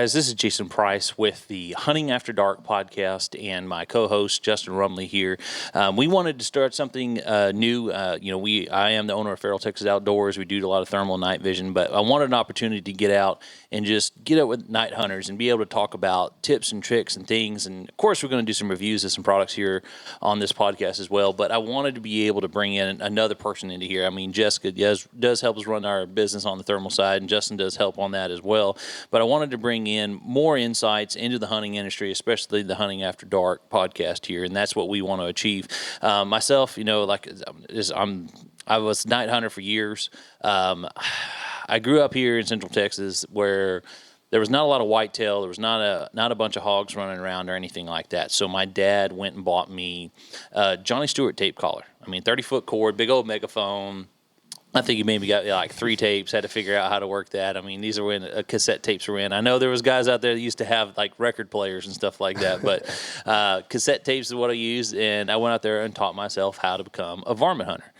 guys? This is Jason Price with the Hunting After Dark podcast and my co-host Justin Rumley here. We wanted to start something new. I am the owner of Feral Texas Outdoors. We do a lot of thermal night vision, but I wanted an opportunity to get out and just get out with night hunters and be able to talk about tips and tricks and things. And of course, we're going to do some reviews of some products here on this podcast as well. But I wanted to be able to bring in another person into here. I mean, Jessica does help us run our business on the thermal side, and Justin does help on that as well. But I wanted to bring in more insights into the hunting industry, especially the Hunting After Dark podcast here, and that's what we want to achieve. Myself, I was a night hunter for years. I grew up here in Central Texas where there was not a lot of whitetail. There was not a bunch of hogs running around or anything like that. So my dad went and bought me Johnny Stewart tape collar. I mean, 30-foot cord, big old megaphone. I think he maybe got like 3 tapes, had to figure out how to work that. I mean, these are when cassette tapes were in. I know there was guys out there that used to have like record players and stuff like that, but cassette tapes is what I used, and I went out there and taught myself how to become a varmint hunter.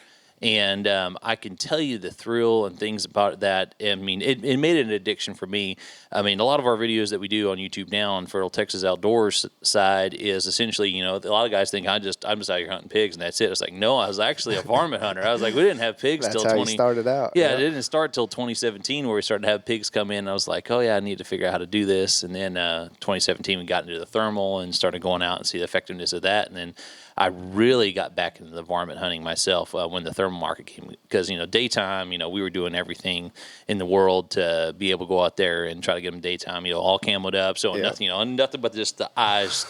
And I can tell you the thrill and things about that. I mean, it made it an addiction for me. I mean, a lot of our videos that we do on YouTube now on Feral Texas Outdoors side is essentially, a lot of guys think I'm just out here hunting pigs and that's it. It's like, no, I was actually a varmint hunter. I was like, we didn't have pigs till 20. That's how you started out. Yeah, it didn't start till 2017 where we started to have pigs come in. And I was like, oh yeah, I need to figure out how to do this. And then 2017 we got into the thermal and started going out and see the effectiveness of that. And then I really got back into the varmint hunting myself when the thermal market came, because daytime, we were doing everything in the world to be able to go out there and try to get them daytime, all camoed up, so nothing, nothing but just the eyes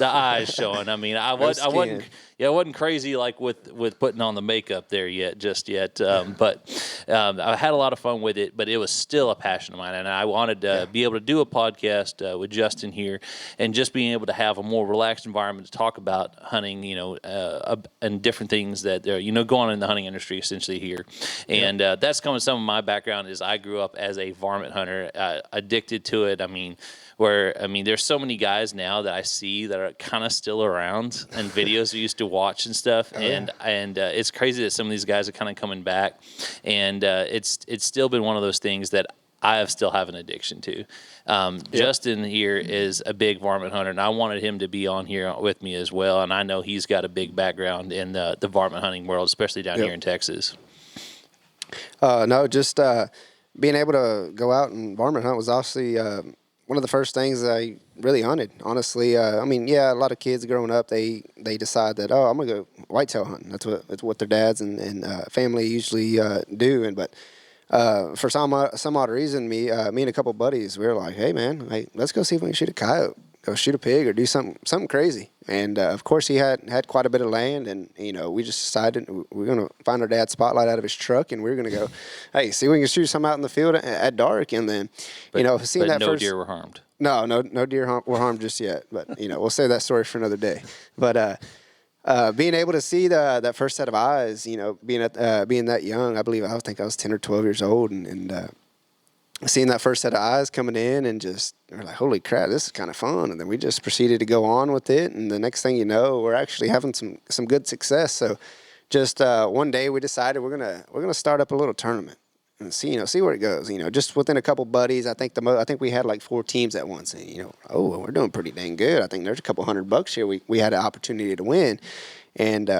showing. I mean, I wasn't crazy like with putting on the makeup there just yet, but I had a lot of fun with it. But it was still a passion of mine, and I wanted to be able to do a podcast with Justin here, and just being able to have a more relaxed environment to talk about hunting, and different things that go on in the hunting industry essentially here. And that's some of my background is I grew up as a varmint hunter, addicted to it. I mean, there's so many guys now that I see that are kind of still around and videos we used to watch and stuff. And it's crazy that some of these guys are kind of coming back. And it's still been one of those things that I still have an addiction to. Justin here is a big varmint hunter, and I wanted him to be on here with me as well. And I know he's got a big background in the varmint hunting world, especially down here in Texas. Just being able to go out and varmint hunt was obviously one of the first things that I really hunted, honestly. a lot of kids growing up, they decide that, I'm going to go whitetail hunting. That's what their dads and family usually do. But for some odd reason, me and a couple buddies, we were like, hey, man, let's go see if we can shoot a coyote, go shoot a pig, or do something crazy. And, of course, he had quite a bit of land, and, we just decided we're going to find our dad's spotlight out of his truck, and we're going to go, hey, see if we can shoot some out in the field at dark. And then, seeing that no deer were harmed. No deer were harmed just yet. But, we'll save that story for another day. But being able to see that first set of eyes, being that young, I think I was 10 or 12 years old, and seeing that first set of eyes coming in, and just we're like, holy crap, this is kind of fun. And then we just proceeded to go on with it, and the next thing you know, we're actually having some good success. So just one day we decided we're gonna start up a little tournament and see where it goes. Just within a couple buddies. I think we had like 4 teams at once, and we're doing pretty dang good. I think there's a couple $100 here we had an opportunity to win. And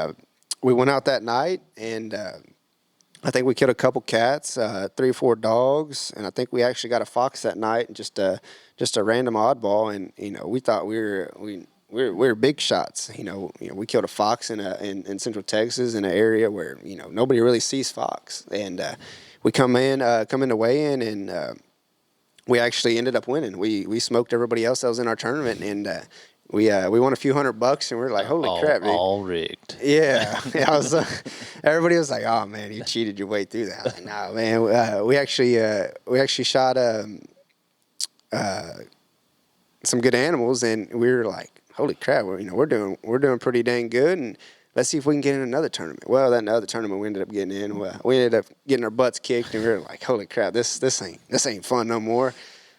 we went out that night, and I think we killed a couple cats, 3 or 4 dogs, and I think we actually got a fox that night, and just a random oddball. And we thought we were big shots. We killed a fox in Central Texas in an area where nobody really sees fox. And we come in to weigh in, and we actually ended up winning. We smoked everybody else that was in our tournament, and we won a few $100, and we were like, holy crap, dude. All rigged. Yeah. Everybody was like, oh, man, you cheated your way through that. I was like, no, man. We actually shot some good animals, and we were like, holy crap, we're doing pretty dang good, and let's see if we can get in another tournament. Well, that other tournament we ended up getting in. We ended up getting our butts kicked, and we were like, holy crap, this ain't fun no more.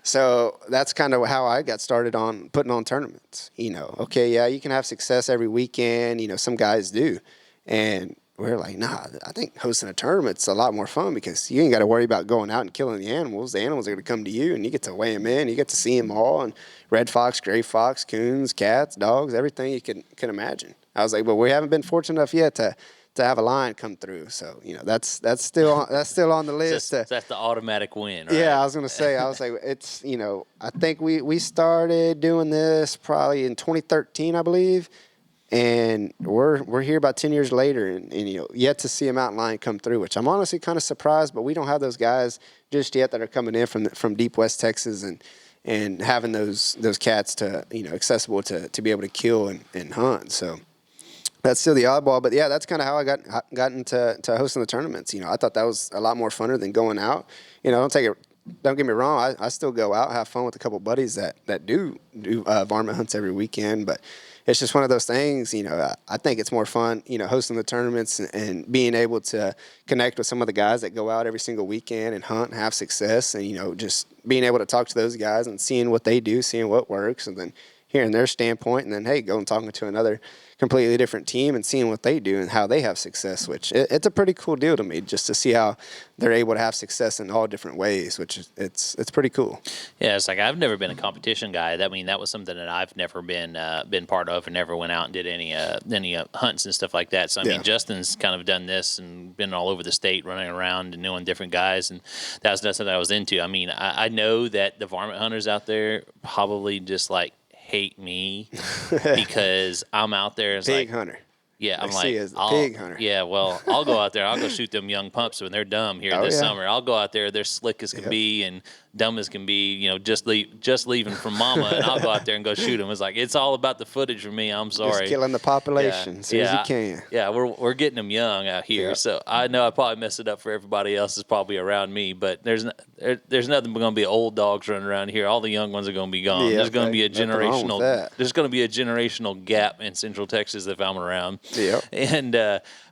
So that's kind of how I got started on putting on tournaments. Okay, yeah, you can have success every weekend. Some guys do. And we're like, nah, I think hosting a tournament's a lot more fun because you ain't got to worry about going out and killing the animals. The animals are going to come to you, and you get to weigh them in. You get to see them all, and red fox, gray fox, coons, cats, dogs, everything you can imagine. I was like, but we haven't been fortunate enough yet to have a lion come through. So that's still on the list. So that's the automatic win, right? Yeah, I was gonna say. I was like, it's I think we started doing this probably in 2013, I believe, and we're here about 10 years later, and yet to see a mountain lion come through, which I'm honestly kind of surprised. But we don't have those guys just yet that are coming in from deep West Texas and having those cats to accessible to be able to kill and hunt. So. That's still the oddball, but yeah, that's kind of how I got into hosting the tournaments. I thought that was a lot more funner than going out. Don't get me wrong. I still go out, have fun with a couple buddies that do varmint hunts every weekend, but it's just one of those things. I think it's more fun, hosting the tournaments and being able to connect with some of the guys that go out every single weekend and hunt and have success, and just being able to talk to those guys and seeing what they do, seeing what works, and then hearing their standpoint, and then hey, going and talking to another completely different team and seeing what they do and how they have success, which it's a pretty cool deal to me just to see how they're able to have success in all different ways, which is it's pretty cool. Yeah, it's like I've never been a competition guy. That was something that I've never been part of, and never went out and did any hunts and stuff like that. So I mean, Justin's kind of done this and been all over the state, running around and knowing different guys, and that's something I was into. I mean, I know that the varmint hunters out there probably just like hate me because I'm out there as pig like hunter. Yeah, I'm see like, as the pig hunter. Yeah, well, I'll go out there. I'll go shoot them young pups when they're dumb here this summer. I'll go out there. They're slick as can be and dumb as can be. Just leaving from mama, and I'll go out there and go shoot them. It's like it's all about the footage for me. I'm sorry. Just killing the population as soon as you can. Yeah, we're getting them young out here. Yeah. So I know I probably mess it up for everybody else. Is probably around me, but there's nothing going to be old dogs running around here. All the young ones are going to be gone. Yeah, there's going to be a generational. There's going to be a generational gap in Central Texas if I'm around. Yeah. And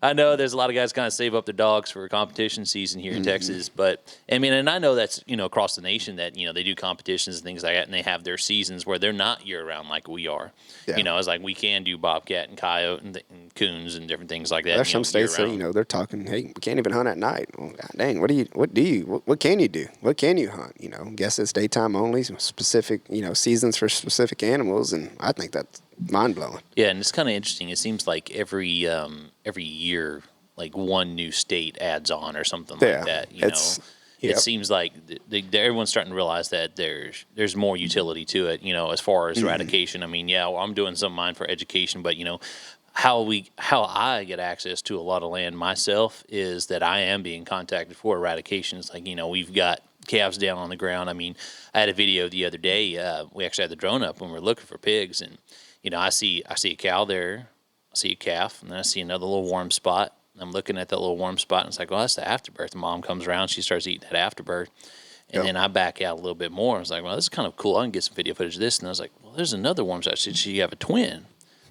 I know there's a lot of guys kind of save up their dogs for competition season here in Texas, but I mean, and I know that's across the nation that they do competitions and things like that, and they have their seasons where they're not year round like we are. Yeah. It's like we can do bobcat and coyote and coons and different things like that. There's some states that they're talking, hey, we can't even hunt at night. Well, God dang, what can you do? What can you hunt? Guess it's daytime only, specific seasons for specific animals, and I think that's mind blowing. Yeah, and it's kind of interesting. It seems like every year, like one new state adds on or something like that. It seems like everyone's starting to realize that there's more utility to it. As far as eradication. I mean, I'm doing some of mine for education, but how I get access to a lot of land myself is that I am being contacted for eradication. It's like we've got calves down on the ground. I mean, I had a video the other day. We actually had the drone up when we were looking for pigs, and I see a cow there, I see a calf, and then I see another little warm spot. I'm looking at that little warm spot, and it's like, well, that's the afterbirth. The mom comes around, she starts eating that afterbirth, and then I back out a little bit more. I was like, well, this is kind of cool. I can get some video footage of this, and I was like, well, there's another warm spot. She have a twin.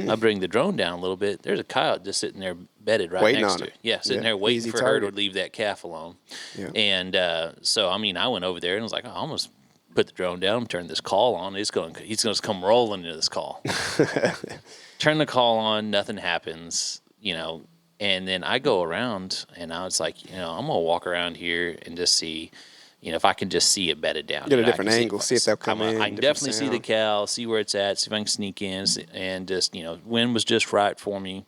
I bring the drone down a little bit. There's a coyote just sitting there bedded right next to it. Yeah, sitting there waiting for her to leave that calf alone. Yeah. And so, I mean, I went over there and was like, I almost put the drone down, turned this call on. He's going to come rolling into this call. Turn the call on, nothing happens, and then I go around and I was like, I'm going to walk around here and just see, if I can just see it bedded down. Get a different angle, see if they'll come in. I can definitely see the cow, see where it's at, see if I can sneak in, and just, wind was just right for me.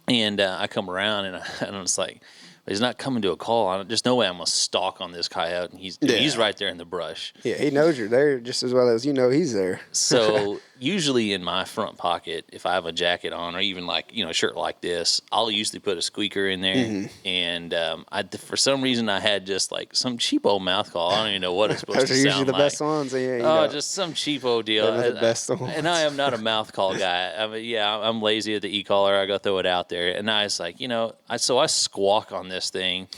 And I come around and I'm just like, he's not coming to a call. There's no way I'm going to stalk on this coyote. And he's right there in the brush. Yeah, he knows you're there just as well as he's there. So usually in my front pocket, if I have a jacket on or even like, a shirt like this, I'll usually put a squeaker in there. Mm-hmm. And for some reason I had just like some cheapo mouth call. I don't even know what it's supposed to sound like. Those are usually the best ones. Yeah, just some cheapo deal. They're the best ones. And I am not a mouth call guy. I mean, I'm lazy at the e-collar. I go throw it out there. And I was like, so I squawk on this thing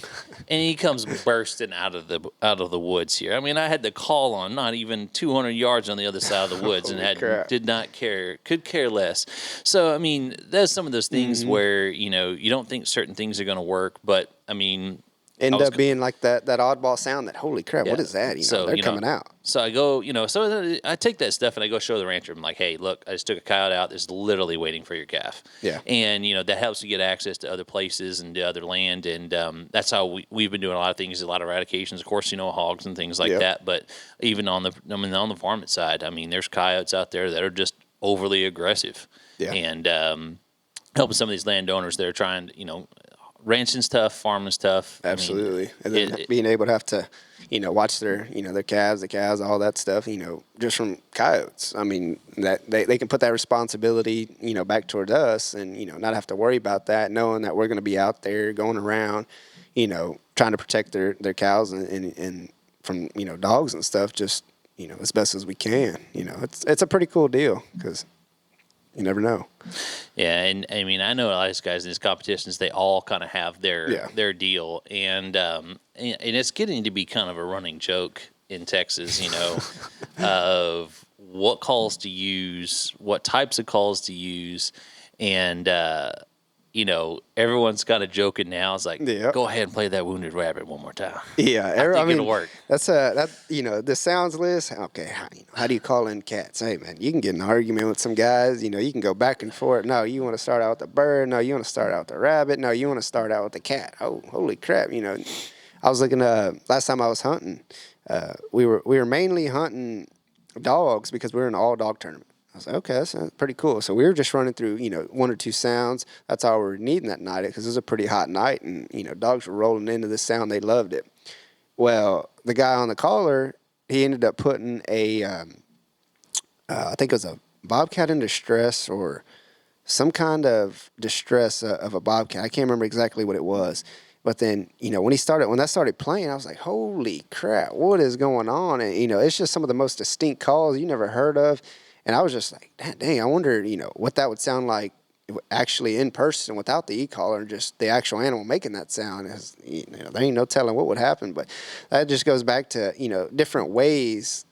and he comes bursting out of the woods here. I mean, I had the call on not even 200 yards on the other side of the woods and did not care, could care less. So, I mean, there's some of those things where, you don't think certain things are going to work, but I mean, end was up being like that oddball sound that, holy crap, what Yeah. is that? So, They're coming out. So I go, so I take that stuff and I go show the rancher. I'm like, hey, look, I just took a coyote out. It's literally waiting for your calf. Yeah. And, that helps you get access to other places and to other land. And that's how we've been doing a lot of things, a lot of eradications, of course, hogs and things like Yep. that. But even on the varmint side, there's coyotes out there that are just overly aggressive. Yeah. And helping some of these landowners that are trying, ranching's tough, farming's tough. Absolutely. And then being able to have to, watch their, their calves, the cows, all that stuff, just from coyotes. That they can put that responsibility, back towards us and, not have to worry about that, knowing that we're going to be out there going around, trying to protect their cows and from, dogs and stuff, just, as best as we can. It's a pretty cool deal because you never know. Yeah, and I know a lot of these guys in these competitions. They all kind of have their deal, and it's getting to be kind of a running joke in Texas. Of what calls to use, what types of calls to use, and everyone's kind of joking now. It's like, go ahead and play that wounded rabbit one more time. Yeah, I think it'll work. That's the sounds list. Okay, how do you call in cats? Hey man, you can get in an argument with some guys. You can go back and forth. No, you want to start out with the bird. No, you want to start out with the rabbit. No, you want to start out with the cat. Oh, holy crap! I was looking. Last time I was hunting, we were mainly hunting dogs because we were in an all dog tournament. I was like, okay, that's pretty cool. So we were just running through, one or two sounds. That's all we were needing that night because it was a pretty hot night, and dogs were rolling into this sound. They loved it. Well, the guy on the caller, he ended up putting I think it was a bobcat in distress or some kind of distress of a bobcat. I can't remember exactly what it was. But then, when that started playing, I was like, holy crap, what is going on? And, it's just some of the most distinct calls you never heard of. And I was just like, dang, I wonder, what that would sound like actually in person without the e-collar and just the actual animal making that sound. There ain't no telling what would happen. But that just goes back to, different ways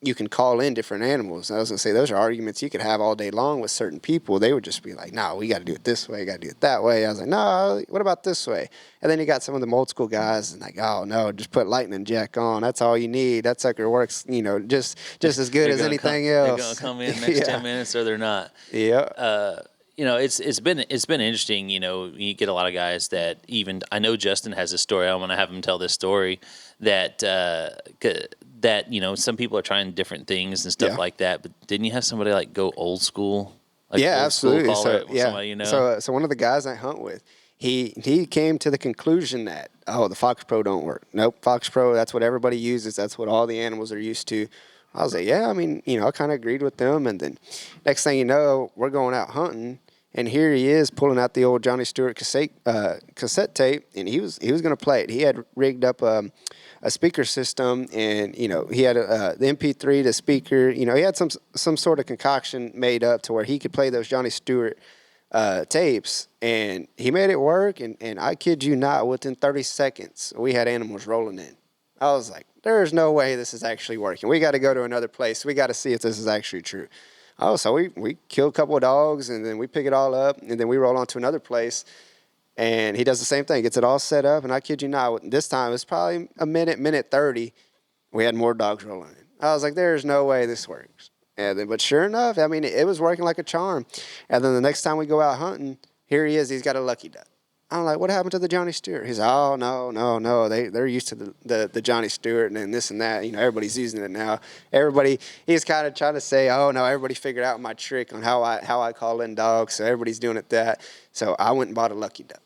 you can call in different animals. And I was going to say, those are arguments you could have all day long with certain people. They would just be like, no, we got to do it this way, got to do it that way. I was like, no, what about this way? And then you got some of the old school guys and like, oh, no, just put lightning jack on. That's all you need. That sucker works, just as good as anything else. They're going to come in next 10 minutes or they're not. Yeah. It's been interesting. You get a lot of guys that I know Justin has a story. I want to have him tell this story that some people are trying different things and stuff like that. But didn't you have somebody like go old school? Like yeah, old absolutely. School So, so one of the guys I hunt with, he came to the conclusion that the Fox Pro don't work. Nope, Fox Pro. That's what everybody uses. That's what all the animals are used to. I was like, yeah, I kind of agreed with them. And then next thing you know, we're going out hunting. And here he is pulling out the old Johnny Stewart cassette tape, and he was going to play it. He had rigged up a speaker system, and he had the MP3, the speaker. He had some sort of concoction made up to where he could play those Johnny Stewart tapes, and he made it work. And I kid you not, within 30 seconds, we had animals rolling in. I was like, there's no way this is actually working. We got to go to another place. We got to see if this is actually true. Oh, so we kill a couple of dogs, and then we pick it all up, and then we roll on to another place, and he does the same thing, gets it all set up, and I kid you not, this time it's probably a minute 30, we had more dogs rolling in. I was like, there's no way this works. And then, but sure enough, it was working like a charm. And then the next time we go out hunting, here he is, he's got a lucky duck. I'm like, what happened to the Johnny Stewart? He's like, oh, no. They're used to the Johnny Stewart and then this and that. Everybody's using it now. He's kind of trying to say, oh, no, everybody figured out my trick on how I call in dogs, so everybody's doing it that. So I went and bought a lucky duck.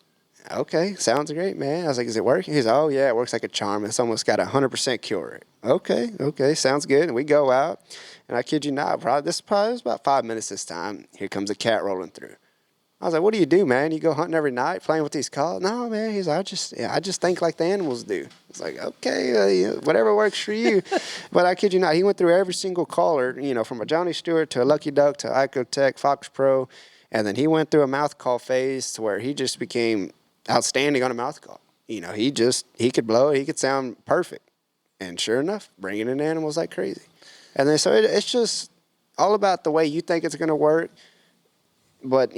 Okay, sounds great, man. I was like, is it working? He's like, oh, yeah, it works like a charm. It's almost got 100% kill rate. Okay, sounds good. And we go out, and I kid you not, this was about 5 minutes this time. Here comes a cat rolling through. I was like, what do you do, man? You go hunting every night playing with these calls? No, man. He's like, I just think like the animals do. It's like, okay, whatever works for you. But I kid you not, he went through every single caller, from a Johnny Stewart to a Lucky Duck to Icotech, Fox Pro. And then he went through a mouth call phase to where he just became outstanding on a mouth call. He could blow it. He could sound perfect. And sure enough, bringing in animals like crazy. And then so it's just all about the way you think it's going to work. But,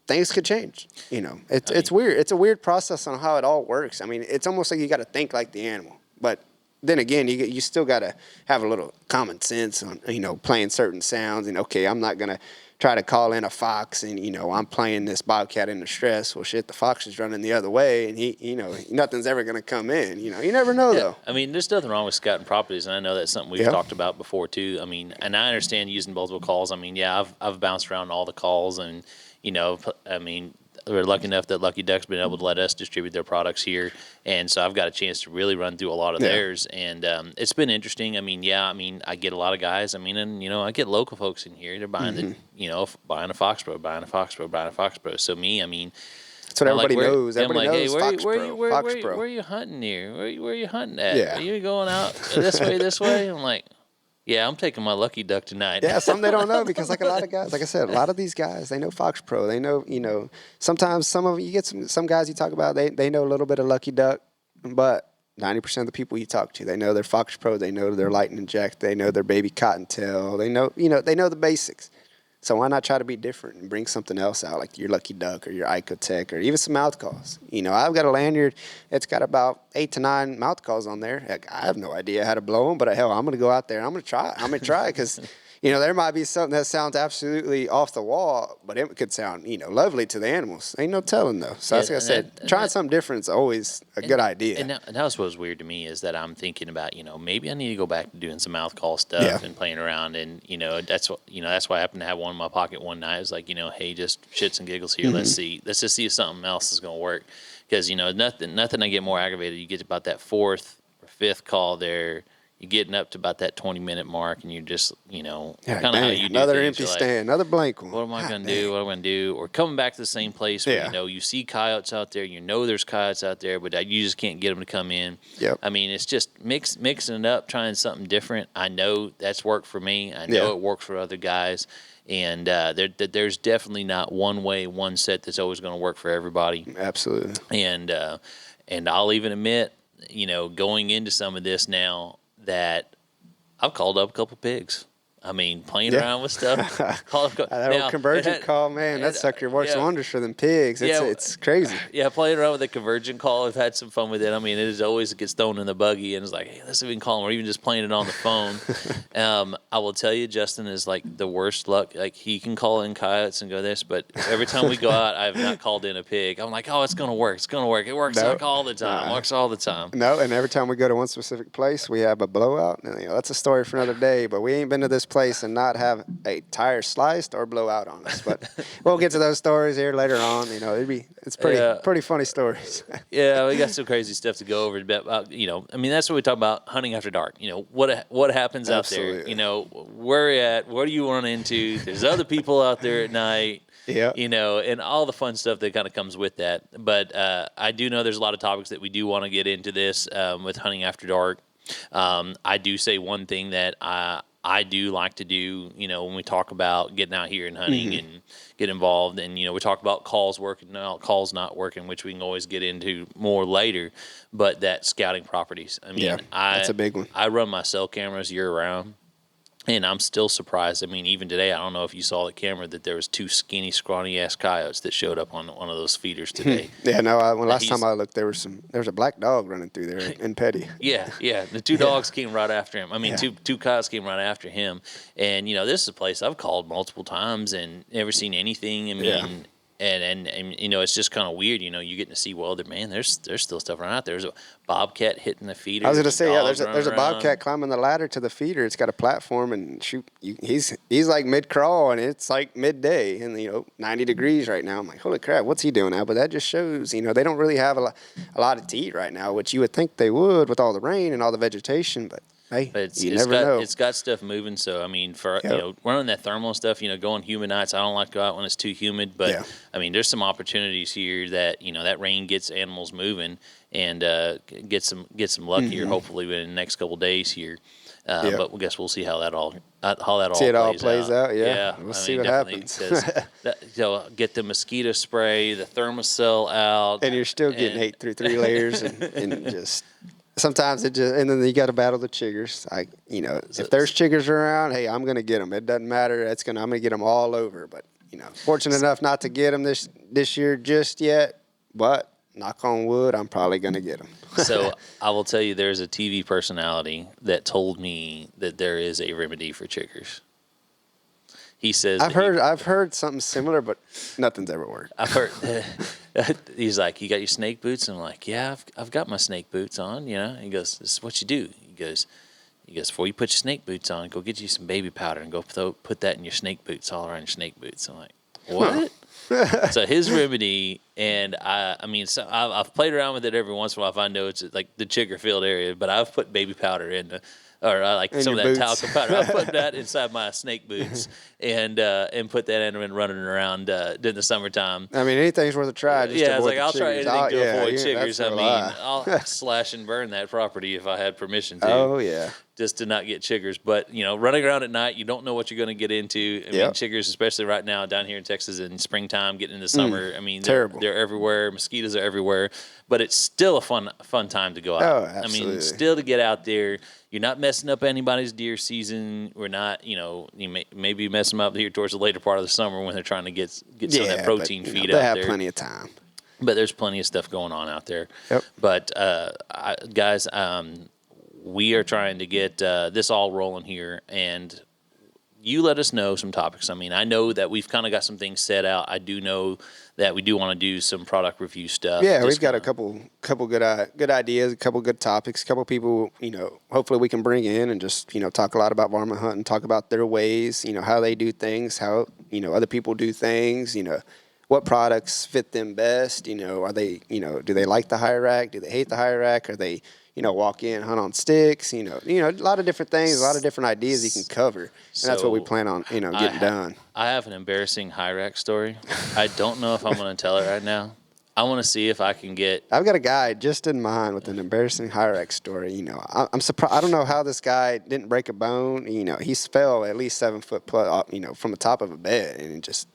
things could change. It's weird. It's a weird process on how it all works. I mean, it's almost like you got to think like the animal, but then again, you still got to have a little common sense on, playing certain sounds. And, okay, I'm not going to try to call in a fox and, I'm playing this bobcat in the stress. Well, shit, the fox is running the other way and nothing's ever going to come in. You never know, though. I mean, there's nothing wrong with scouting properties, and I know that's something we've talked about before, too. I mean, and I understand using multiple calls. I mean, yeah, I've bounced around all the calls and, I mean, we're lucky enough that Lucky Duck's been able to let us distribute their products here, and so I've got a chance to really run through a lot of theirs, and it's been interesting. I mean, I get a lot of guys. I mean, and I get local folks in here. They're buying buying a Fox Pro, buying a Fox Pro, buying a Fox Pro. So me, I mean, that's what everybody knows. Everybody knows hey, Fox Pro. Where are you hunting here? Where are you hunting at? Yeah. Are you going out this way? I'm like, yeah, I'm taking my Lucky Duck tonight. Yeah, some they don't know because like a lot of guys, like I said, a lot of these guys, they know Fox Pro. They know, sometimes you get some guys you talk about, they know a little bit of Lucky Duck, but 90% of the people you talk to, they know their Fox Pro, they know their Lightning Jack, they know their Baby Cottontail, they know the basics. So why not try to be different and bring something else out, like your Lucky Duck or your Icotech or even some mouth calls? I've got a lanyard. It's got about 8 to 9 mouth calls on there. Heck, I have no idea how to blow them, but hell, I'm going to go out there and I'm going to try it. I'm going to try it because, there might be something that sounds absolutely off the wall, but it could sound, lovely to the animals. Ain't no telling, though. So that's like I said, trying something different is always a good idea. And that's what's weird to me is that I'm thinking about, maybe I need to go back to doing some mouth call stuff and playing around. And, that's why I happened to have one in my pocket one night. It was like, hey, just shits and giggles here. Let's just see if something else is going to work. Because, nothing I get more aggravated. You get about that 4th or 5th call there. You're getting up to about that 20-minute mark, and you're just, kind of how you do another things. empty stand, another blank one. What am I going to do? What am I going to do? Or coming back to the same place where, you see coyotes out there, there's coyotes out there, but you just can't get them to come in. Yep. I mean, it's just mixing it up, trying something different. I know that's worked for me. I know it works for other guys. And there's definitely not one set that's always going to work for everybody. Absolutely. And I'll even admit, going into some of this now, that I've called up a couple pigs. I mean, playing around with stuff. That old convergent call, man, that sucker works wonders for them pigs. It's crazy. Yeah, playing around with the convergent call, I've had some fun with it. I mean, it gets thrown in the buggy, and it's like, hey, let's see if we can call him, or even just playing it on the phone. I will tell you, Justin is like the worst luck. Like, he can call in coyotes and go this, but every time we go out, I have not called in a pig. I'm like, oh, it's going to work. It's going to work. It works all the time. It works all the time. No, and every time we go to one specific place, we have a blowout. And, that's a story for another day, but we ain't been to this place and not have a tire sliced or blow out on us. But we'll get to those stories here later on. It's pretty funny stories. Yeah, we got some crazy stuff to go over. About, I mean, that's what we talk about hunting after dark. What happens out there. Where you're at. What do you run into? There's other people out there at night. Yeah. And all the fun stuff that kind of comes with that. But I do know there's a lot of topics that we do want to get into this with hunting after dark. I do say one thing that I do like to do, when we talk about getting out here and hunting and get involved. And, we talk about calls working out, calls not working, which we can always get into more later. But that scouting properties. I mean, that's a big one. I run my cell cameras year round. And I'm still surprised. I mean, even today, I don't know if you saw the camera, that there was 2 skinny, scrawny-ass coyotes that showed up on one of those feeders today. Last time I looked, there was a black dog running through there in Petty. Yeah. The 2 dogs came right after him. I mean, two coyotes came right after him. And, this is a place I've called multiple times and never seen anything. I mean, and it's just kind of weird. You're getting to see, well, there's still stuff around out there. There's a bobcat hitting the feeder. I was going to say, there's a bobcat climbing the ladder to the feeder. It's got a platform, and he's like mid-crawl, and it's like midday, and 90 degrees right now. I'm like, holy crap, what's he doing now? But that just shows, they don't really have a lot to eat right now, which you would think they would with all the rain and all the vegetation, but hey, you never know. It's got stuff moving. So, I mean, for running that thermal stuff, going humid nights, I don't like to go out when it's too humid. But, I mean, there's some opportunities here that, that rain gets animals moving and get some luck here, hopefully, in the next couple of days here. But I guess we'll see how that all plays out. Yeah. We'll see what happens. Get the mosquito spray, the Thermacell out. And you're still getting 8 through 3 layers and just... Sometimes and then you got to battle the chiggers. If there's chiggers around, hey, I'm going to get them. It doesn't matter. I'm going to get them all over. But, Fortunate enough not to get them this year just yet, but knock on wood, I'm probably going to get them. So I will tell you, there's a TV personality that told me that there is a remedy for chiggers. He says I've heard something similar, but nothing's ever worked. I've heard. He's like, "You got your snake boots?" And I'm like, "Yeah, I've got my snake boots on." He goes, "This is what you do." He goes, "Before you put your snake boots on, go get you some baby powder and go put that in your snake boots, all around your snake boots." I'm like, "What?" So his remedy, and I've played around with it every once in a while if I know it's like the chigger field area, but I've put baby powder in or I like some of that talcum powder. I put that inside my snake boots and put that in and running around during the summertime. I mean, anything's worth a try. Just Yeah, to it's like I'll try anything to avoid chiggers. I mean, I'll I'll slash and burn that property if I had permission to. Oh yeah. Just to not get chiggers. But, running around at night, you don't know what you're going to get into. I mean, chiggers, especially right now down here in Texas in springtime, getting into summer. I mean, terrible. They're everywhere. Mosquitoes are everywhere. But it's still a fun time to go out. Oh, absolutely. I mean, still to get out there. You're not messing up anybody's deer season. We're not, you may be messing them up here towards the later part of the summer when they're trying to get some of that protein feed they out have there. plenty of time. But there's plenty of stuff going on out there. Yep. But, guys, we are trying to get this all rolling here, and you let us know some topics. I mean, I know that we've kind of got some things set out. I do know that we do want to do some product review stuff. Yeah, we've got a couple good ideas, a couple good topics, a couple people, hopefully we can bring in and just, talk a lot about varmint hunting, talk about their ways, how they do things, how, other people do things, what products fit them best, are they, do they like the high rack? Do they hate the high rack? Are they, walk in, hunt on sticks, a lot of different things, a lot of different ideas you can cover. And that's what we plan on, getting done. I have an embarrassing high rack story. I don't know if I'm going to tell it right now. I want to see if I can get. I've got a guy just in mind with an embarrassing high rack story. I'm surprised. I don't know how this guy didn't break a bone. He fell at least 7 foot plus, from the top of a bed and just.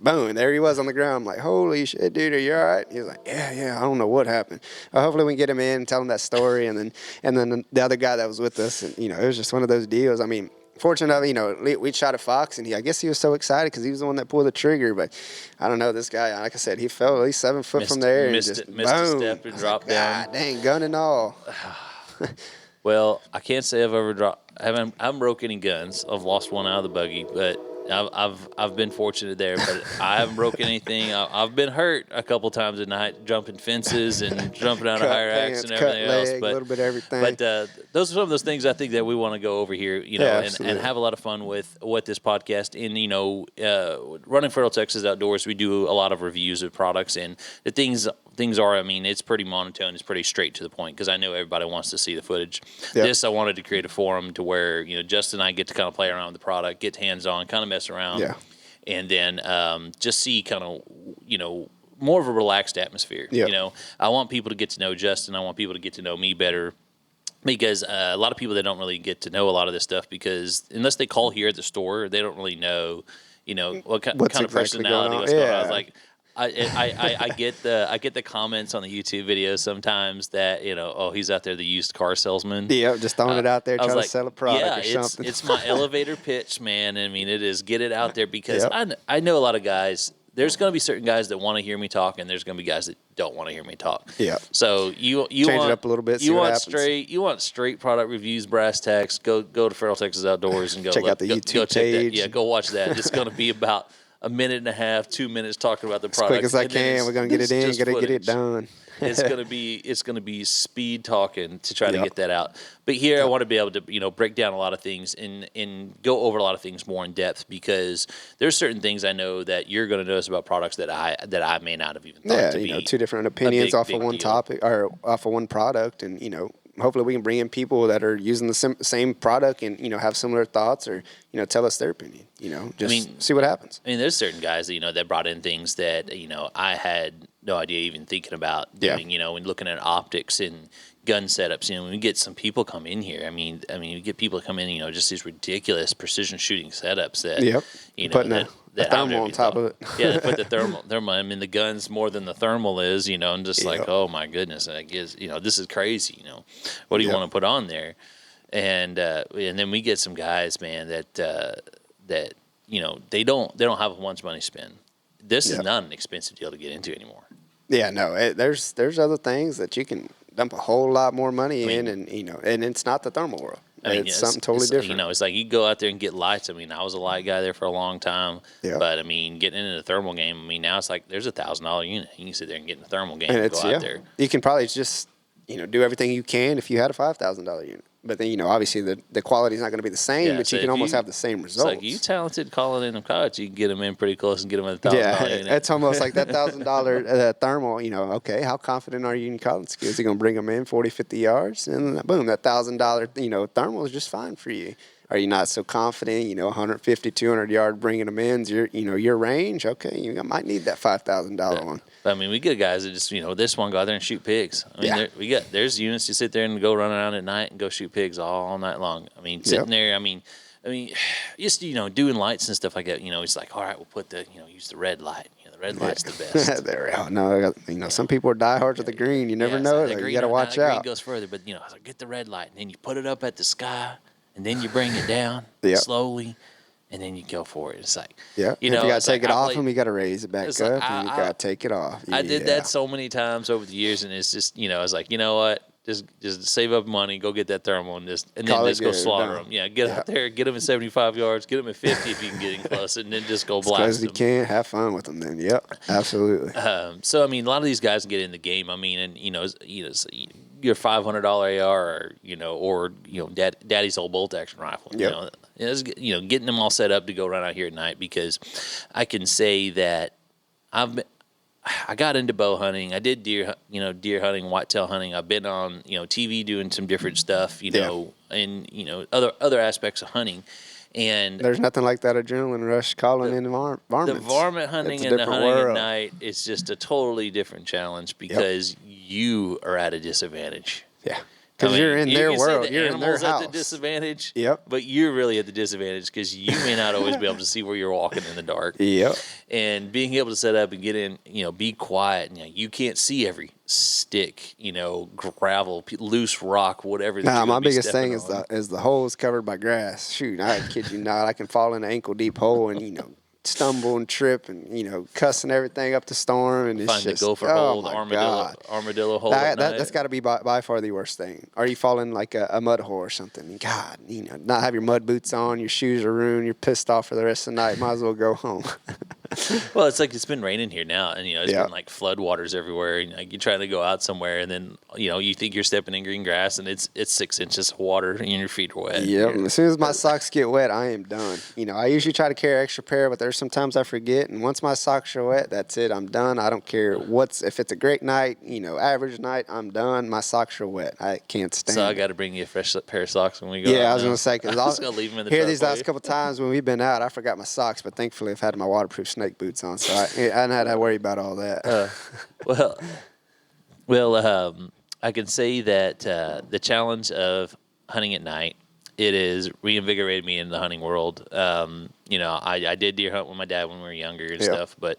Boom, there he was on the ground. I'm like, holy shit, dude, are you all right? He was like, yeah, I don't know what happened. Hopefully we can get him in and tell him that story. And then the other guy that was with us, and, it was just one of those deals. I mean, fortunately, we shot a fox, and I guess he was so excited because he was the one that pulled the trigger. But I don't know, this guy, like I said, he fell at least 7 foot from there. Missed a step and dropped down. God dang, gun and all. Well, I can't say I've ever dropped. I haven't broke any guns. I've lost one out of the buggy, but I've been fortunate there, but I haven't broken anything. I've been hurt a couple times at night, jumping fences and jumping out of high racks and everything else. But a little bit of everything. But those are some of those things I think that we want to go over here, and have a lot of fun with this podcast. And running Feral Texas Outdoors, we do a lot of reviews of products, and the things are, I mean, it's pretty monotone. It's pretty straight to the point because I know everybody wants to see the footage. Yep. This, I wanted to create a forum to where, Justin and I get to kind of play around with the product, get hands-on, kind of mess around. Yeah. And then just see kind of, more of a relaxed atmosphere. Yep. I want people to get to know Justin. I want people to get to know me better. Because a lot of people, they don't really get to know a lot of this stuff because unless they call here at the store, they don't really know, what kind of personality, what's going on. I was like, I get the comments on the YouTube videos sometimes that he's out there the used car salesman. Yeah, just throwing it out there trying to sell a product or it's, something. it's my elevator pitch, man. I mean, it is get it out there because I know a lot of guys. There's going to be certain guys that want to hear me talk, and there's going to be guys that don't want to hear me talk. Yeah. So you change want, it up a little bit. You want straight product reviews, brass tacks. Go to Feral Texas Outdoors and check out the YouTube page. Yeah, go watch that. It's going to be about a minute and a half, 2 minutes talking about the product. As quick as I can. We're gonna get it in. Gotta get it done. It's gonna be speed talking to try to get that out. But here I want to be able to break down a lot of things and go over a lot of things more in depth because there's certain things I know that you're going to notice about products that I may not have even thought to be. Two different opinions off of one topic or off of one product, and hopefully we can bring in people that are using the same product and have similar thoughts or tell us their opinion. See what happens. I mean, there's certain guys that brought in things that I had no idea even thinking about doing. And looking at optics and gun setups. When we get some people come in here, I mean, we get people come in, just these ridiculous precision shooting setups that putting a thermal on top of it. Yeah, they put the thermal. I mean, the gun's more than the thermal is, and just like, oh my goodness, I guess this is crazy. What do you want to put on there? And then we get some guys, man, that they don't have a once money spend. This is Yeah. not an expensive deal to get into anymore. Yeah, no, there's other things that you can dump a whole lot more money in, and and it's not the thermal world. It's something totally different. It's like you go out there and get lights. I mean, I was a light guy there for a long time, Yeah. but I mean, getting into the thermal game. I mean, now it's like there's $1,000 unit. You can sit there and get in the thermal game And and it's go out there. you can probably just do everything you can if you had a $5,000 unit. But then obviously the quality's not going to be the same, Yeah, but so you can if almost you- have the same It's results. like you talented calling in them college, you can get them in pretty close and get them at $1,000 Yeah, unit. it's almost like that $1,000 thermal. Okay, how confident are you in your college skills? You're gonna bring them in 40, 50 yards, and boom, that $1,000 thermal is just fine for you. Are you not so confident? 150, 200 yard bringing them in, your range. Okay, you might need that $5,000 one. I mean, we get guys that just, this one go out there and shoot pigs. I mean, Yeah. there's units you sit there and go run around at night and go shoot pigs all night long. I mean, sitting there, I mean, just, doing lights and stuff like that, it's like, all right, we'll put use the red light. The red light's the best. There we go. No, some people are diehards of the green. You never know. So the You green- got to watch the green out. goes further, but, so get the red light, and then you put it up at the sky, and then you bring it down Yep. slowly, and then you go for it. It's like, Yeah, if you got it's to take like it I off played- them, you got to raise it back It's up, like, and you got to take it off. I did Yeah. that so many times over the years, and it's just, I was like, you know what? Just save up money, go get that thermal, and then Call it just go good, slaughter done. them. Yeah, get out there, get them at 75 yards, get them at 50 if you can get in close, and then just go As close blast as you them. can, have fun with them. Then, yep, absolutely. So I mean, a lot of these guys can get in the game. I mean, and your $500 AR, or Daddy's old bolt action rifle. Yep. Getting them all set up to go run out here at night, because I can say that I got into bow hunting. I did deer hunting, whitetail hunting. I've been on, TV doing some different stuff, and other aspects of hunting. And There's nothing like that adrenaline rush calling in varmints. the varmint hunting It's a and the different hunting world. at night is just a totally different challenge, because you are at a disadvantage. Yeah, because you're in you their can say world. the You're in their animal's at house. the disadvantage. Yep. But you're really at the disadvantage, because you may not always be able to see where you're walking in the dark. Yep. And being able to set up and get in, be quiet. And, you can't see every stick, gravel, loose rock, whatever. that Nah, you're my gonna be biggest thing stepping is on. the holes covered by grass. Shoot, I kid you not, I can fall in an ankle deep hole and stumble and trip and cussing everything up the storm, and it's Find just the gopher oh hole, the my armadillo, God. hole. at night. That's got to be by far the worst thing. Or you fall in like a mud hole or something. God, not have your mud boots on, your shoes are ruined, you're pissed off for the rest of the night. Might as well go home. Well, it's like it's been raining here now, and it's Yeah. been like flood waters everywhere. And like, you're trying to go out somewhere, and then you think you're stepping in green grass, and it's 6 inches of water, and your feet are wet. Yep. As soon as my socks get wet, I am done. I usually try to carry an extra pair, but there's sometimes I forget. And once my socks are wet, that's it. I'm done. I don't care if it's a great night, average night, I'm done. My socks are wet. I can't stand So I it. got to bring you a fresh pair of socks when we go. Yeah, out I was now. gonna say because I'm just gonna leave them in the here truck these for last you. couple times when we've been out, I forgot my socks, but thankfully I've had my waterproof snake boots on, so I hadn't had to worry about all that. Well, I can say that the challenge of hunting at night, it has reinvigorated me in the hunting world. I did deer hunt with my dad when we were younger and stuff, but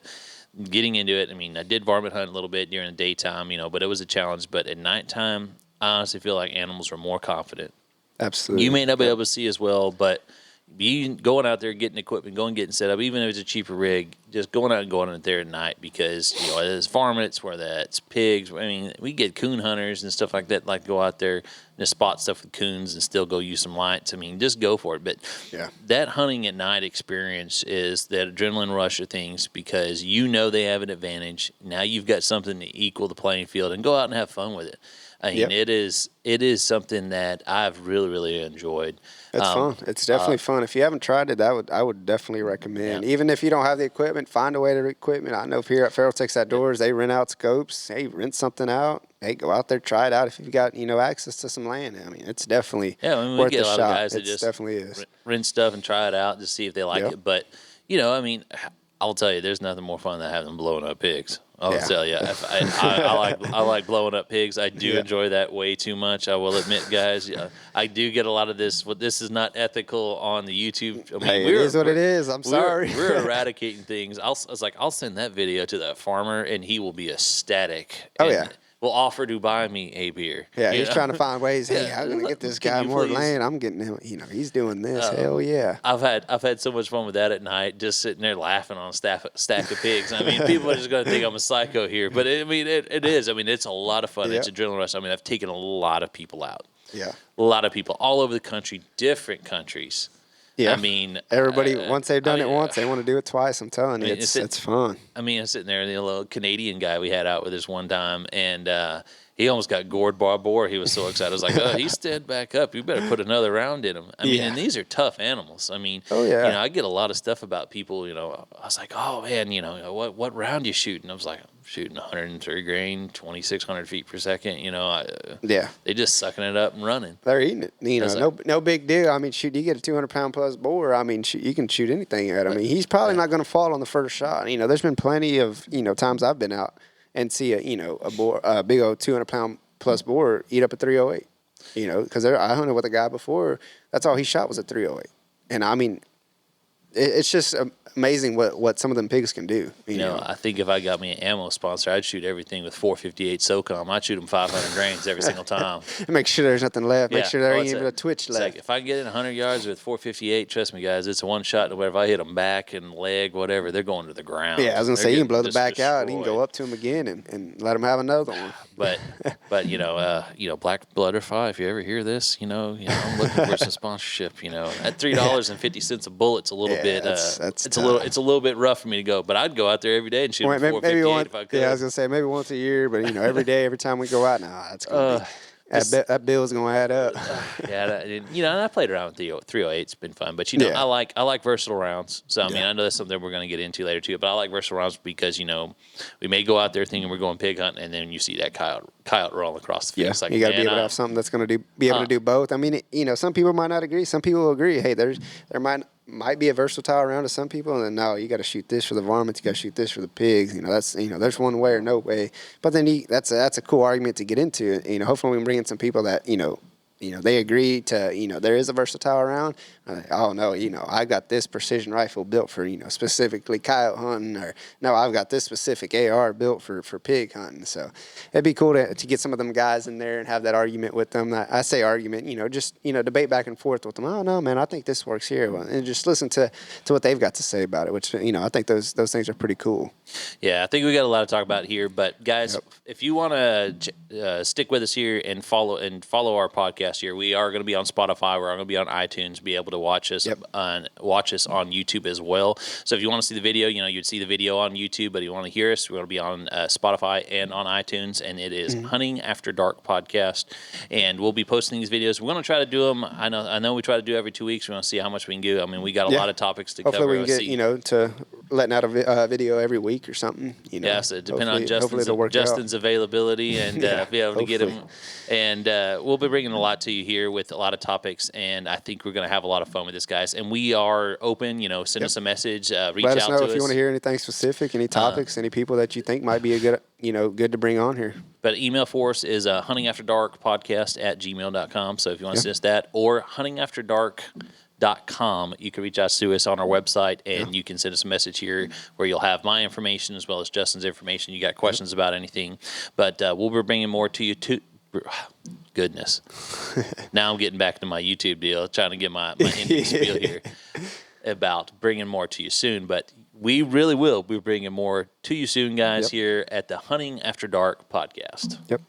getting into it, I mean, I did varmint hunt a little bit during the daytime, but it was a challenge. But at nighttime, I honestly feel like animals are more confident. Absolutely. You may not be able to see as well, but you going out there, getting equipment, going getting set up, even if it's a cheaper rig, just going out and going out there at night, because it's varmints, where that's pigs. I mean, we get coon hunters and stuff like that, like go out there and spot stuff with coons and still go use some lights. I mean, just go for it. But Yeah. that hunting at night experience is that adrenaline rush of things, because they have an advantage. Now you've got something to equal the playing field, and go out and have fun with it. I mean, Yep. it is something that I've really, really enjoyed. It's fun. It's definitely fun. If you haven't tried it, I would definitely recommend. Yeah. Even if you don't have the equipment, find a way to equipment. I know here at Feral Texas Outdoors, they rent out scopes. Hey, rent something out. Hey, go out there, try it out. If you've got access to some land, I mean, it's definitely Yeah, I mean, we worth get a a lot shot. of guys that It just definitely is. rent stuff and try it out to see if they like Yep. it. But I mean, I'll tell you, there's nothing more fun than having blowing up pigs. I'll Yeah. tell you, I like blowing up pigs. I do Yeah. enjoy that way too much. I will admit, guys. I do get a lot of this. Well, this is not ethical on the YouTube. I mean, Hey, it is what it is. I'm sorry. We're eradicating things. I'll send that video to that farmer, and he will be ecstatic. Oh, And yeah. will offer to buy me a beer. Yeah, you he's know? trying to find ways. Hey, Yeah. I'm gonna get this Can guy you more please? land. I'm getting him. He's doing this. Hell yeah. I've had so much fun with that at night, just sitting there laughing on a stack of pigs. I mean, people are just going to think I'm a psycho here, but it is. I mean, it's a lot of fun. Yeah. It's adrenaline rush. I mean, I've taken a lot of people out. Yeah. A lot of people all over the country, different countries. Yeah. I mean, Everybody, once they've done I mean, it once, they want to do it twice. I'm telling you, mean, it's fun. I mean, I'm sitting there, the little Canadian guy we had out with us one time, and he almost got gored by a boar. He was so excited. I was like, oh, he stood back up. You better put another round in him. I mean, and these are tough animals. I mean, Oh, yeah. I get a lot of stuff about people, I was like, oh, man, what round you shooting? I was like, I'm shooting 103 grain, 2,600 feet per second. Yeah. They just sucking it up and running. They're eating it. That's No big deal. I mean, shoot, you get a 200-pound plus boar. I mean, shoot, you can shoot anything at him. I mean, he's probably not going to fall on the first shot. There's been plenty of times I've been out and see a boar, a big old 200-pound plus boar eat up a 308. Because I hunted with a guy before. That's all he shot was a 308. And I mean, it's just amazing what some of them pigs can do. I think if I got me an ammo sponsor, I'd shoot everything with 458 SOCOM. I'd shoot them 500 grains every single time. Make sure there's nothing left. Make sure there ain't even a twitch It's left. like if I get in 100 yards with 458, trust me, guys, it's a one shot. No matter if I hit them back and leg, whatever, they're going to the ground. Yeah, I was gonna They're say you can getting blow the just back out. And you can go destroyed. up to him again and let him have another one. But Black Butterfly, if you ever hear this, I'm looking for some sponsorship. At $3.50 a bullet's a little Yeah, bit. that's it's a little bit rough for me to go. But I'd go out there every day and shoot Wait, them 458 if I could. Yeah, I was gonna say maybe once a year, but every day, every time we go out, that's gonna be. That bill's gonna add up. And I played around with the 308. It's been fun, but Yeah. I like versatile rounds. So I mean, I know that's something we're going to get into later too. But I like versatile rounds because we may go out there thinking we're going pig hunting, and then you see that coyote rolling across the field. Yeah, It's like, you got to be man, able to have something that's going to be able to do both. I mean, some people might not agree. Some people will agree. Hey, there might be a versatile round to some people, and then no, you got to shoot this for the varmints. You got to shoot this for the pigs. That's there's one way or no way. But then that's a cool argument to get into. Hopefully we can bring in some people that they agree to there is a versatile round. Oh no, I got this precision rifle built for specifically coyote hunting, or no, I've got this specific AR built for pig hunting. So it'd be cool to get some of them guys in there and have that argument with them. I say argument, just debate back and forth with them. Oh no, man, I think this works here, and just listen to what they've got to say about it. Which I think those things are pretty cool. Yeah, I think we got a lot to talk about here. But guys, if you want to stick with us here and follow our podcast here, we are going to be on Spotify. We're going to be on iTunes. Be able to watch us on YouTube as well. So if you want to see the video, you'd see the video on YouTube. But if you want to hear us, we're going to be on Spotify and on iTunes. And it is Hunting After Dark podcast. And we'll be posting these videos. We're going to try to do them. I know we try to do every 2 weeks. We're going to see how much we can do. I mean, we got a lot of topics to cover. Hopefully we can get to letting out a video every week or something. Yes, it depends on hopefully Justin's availability and be able to get him. And we'll be bringing a lot to you here with a lot of topics. And I think we're going to have a lot of fun with this, guys. And we are open. Send us a message. Reach out to us. Let us know if you want to hear anything specific, any topics, any people that you think might be a good to bring on here. But email for us is huntingafterdarkpodcast@gmail.com. So if you want to send us that, or huntingafterdark.com, you can reach out to us on our website, and you can send us a message here where you'll have my information as well as Justin's information. You got questions about anything, but we'll be bringing more to you too. Goodness. Now I'm getting back to my YouTube deal, trying to get my ending spiel here about bringing more to you soon. But we really will be bringing more to you soon, guys, here at the Hunting After Dark podcast. Yep.